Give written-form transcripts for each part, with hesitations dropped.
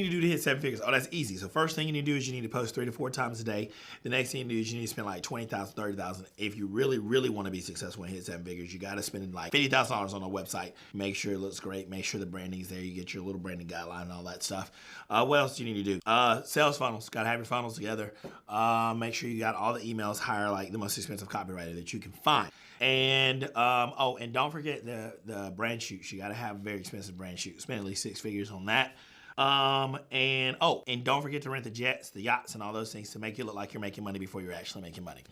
need to do to hit 7 figures? Oh, that's easy. So first thing you need to do is you need to post 3 to 4 times a day. The next thing you do is you need to spend like $20,000, $30,000. If you really, really want to be successful and hit 7 figures, you got to spend like $50,000 on a website. Make sure it looks great. Make sure the branding's there. You get your little branding guideline and all that stuff. What else do you need to do? Sales funnels. Got to have your funnels together. Make sure you got all the emails. Hire like the most expensive copywriter that you can find. And and don't forget the brand shoots. You got to have a very expensive brand shoot. Spend at least 6 figures on that. And don't forget to rent the jets, the yachts, and all those things to make you look like you're making money before you're actually making money.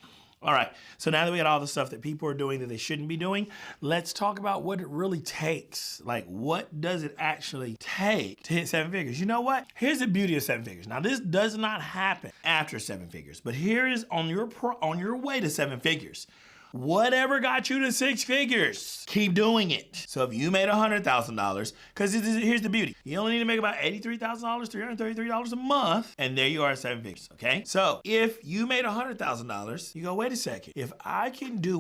All right, so now that we got all the stuff that people are doing that they shouldn't be doing, let's talk about what it really takes. Like, what does it actually take to hit 7 figures? You know what? Here's the beauty of 7 figures. Now, this does not happen after 7 figures, but here is on your way to 7 figures. Whatever got you to 6 figures, keep doing it. So if you made $100,000, because here's the beauty. You only need to make about $83,000, $333 a month, and there you are at 7 figures, okay? So if you made $100,000, you go, wait a second. If I can do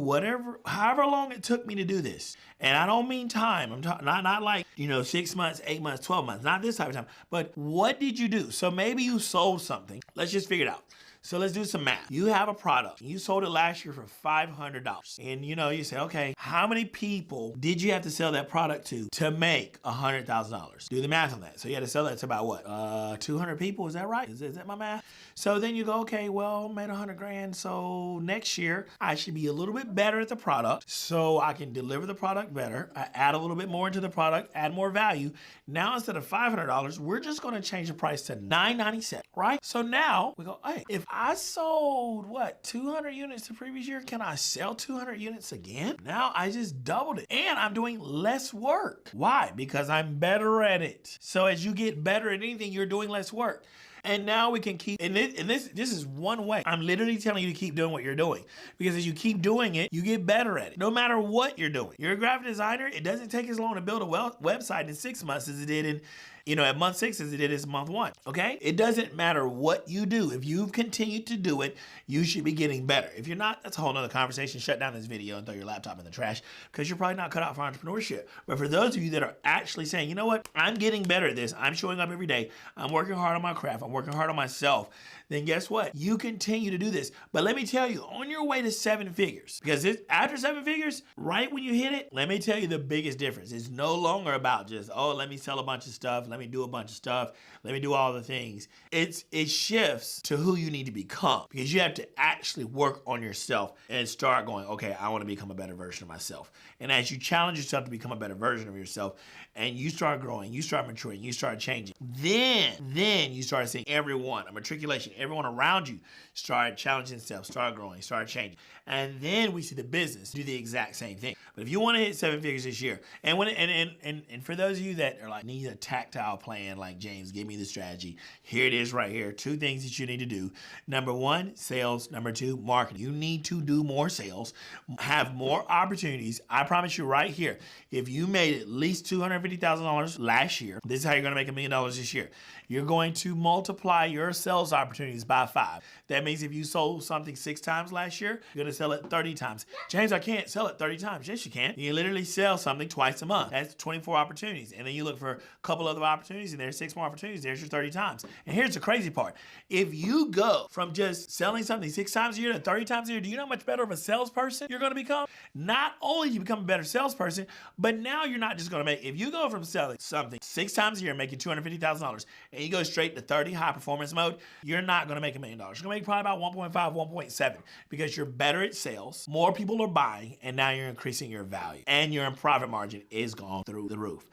however long it took me to do this, and I don't mean time, I'm talking not like, 6 months, 8 months, 12 months, not this type of time, but what did you do? So maybe you sold something. Let's just figure it out. So let's do some math. You have a product. You sold it last year for $500. And you say, okay, how many people did you have to sell that product to make $100,000? Do the math on that. So you had to sell that to about what? 200 people, is that right? Is that my math? So then you go, okay, well, made 100 grand. So next year I should be a little bit better at the product so I can deliver the product better. I add a little bit more into the product, add more value. Now instead of $500, we're just gonna change the price to $997, right? So now we go, hey, if I sold, 200 units the previous year, can I sell 200 units again? Now I just doubled it and I'm doing less work. Why? Because I'm better at it. So as you get better at anything, you're doing less work. And now we can keep, and this is one way. I'm literally telling you to keep doing what you're doing. Because as you keep doing it, you get better at it. No matter what you're doing. You're a graphic designer, it doesn't take as long to build a website in 6 months as it did at month 6 as it did in month 1, okay? It doesn't matter what you do. If you've continued to do it, you should be getting better. If you're not, that's a whole nother conversation. Shut down this video and throw your laptop in the trash because you're probably not cut out for entrepreneurship. But for those of you that are actually saying, you know what, I'm getting better at this. I'm showing up every day. I'm working hard on my craft. I'm working hard on myself. Then guess what? You continue to do this. But let me tell you, on your way to 7 figures, because after 7 figures, right when you hit it, let me tell you the biggest difference. It's no longer about just, let me sell a bunch of stuff. Let me do a bunch of stuff. Let me do all the things. It shifts to who you need to become because you have to actually work on yourself and start going, okay, I want to become a better version of myself. And as you challenge yourself to become a better version of yourself and you start growing, you start maturing, you start changing, then you start seeing everyone, a matriculation, everyone around you start challenging themselves, start growing, start changing. And then we see the business do the exact same thing. But if you want to hit 7 figures this year, and for those of you that are like, need a tactile plan, like James, give me the strategy. Here it is right here. 2 things that you need to do. Number 1, sales. Number 2, marketing. You need to do more sales, have more opportunities. I promise you right here, if you made at least $250,000 last year, this is how you're going to make $1 million this year. You're going to multiply your sales opportunities by 5. That means if you sold something 6 times last year, you're going to sell it 30 times. James, I can't sell it 30 times. Yes, you can. You literally sell something twice a month. That's 24 opportunities. And then you look for a couple other opportunities and there's 6 more opportunities. There's your 30 times. And here's the crazy part. If you go from just selling something 6 times a year to 30 times a year, do you know how much better of a salesperson you're going to become? Not only do you become a better salesperson, but now you're not just going to make, if you go from selling something 6 times a year, making $250,000, and you go straight to 30 high performance mode, you're not going to make $1 million. You're going to make probably about 1.5, 1.7 because you're better at sales. More people are buying, and now you're increasing your value, and your profit margin is gone through the roof.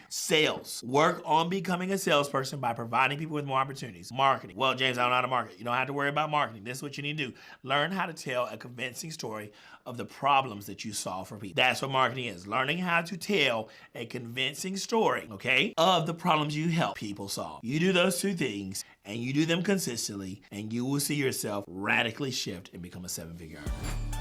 Sales. Work on becoming a salesperson by providing people with more opportunities. Marketing. Well, James, I don't know how to market. You don't have to worry about marketing. This is what you need to do. Learn how to tell a convincing story of the problems that you solve for people. That's what marketing is. Learning how to tell a convincing story, okay, of the problems you help people solve. You do those 2 things, and you do them consistently, and you will see yourself radically shift and become a 7-figure earner.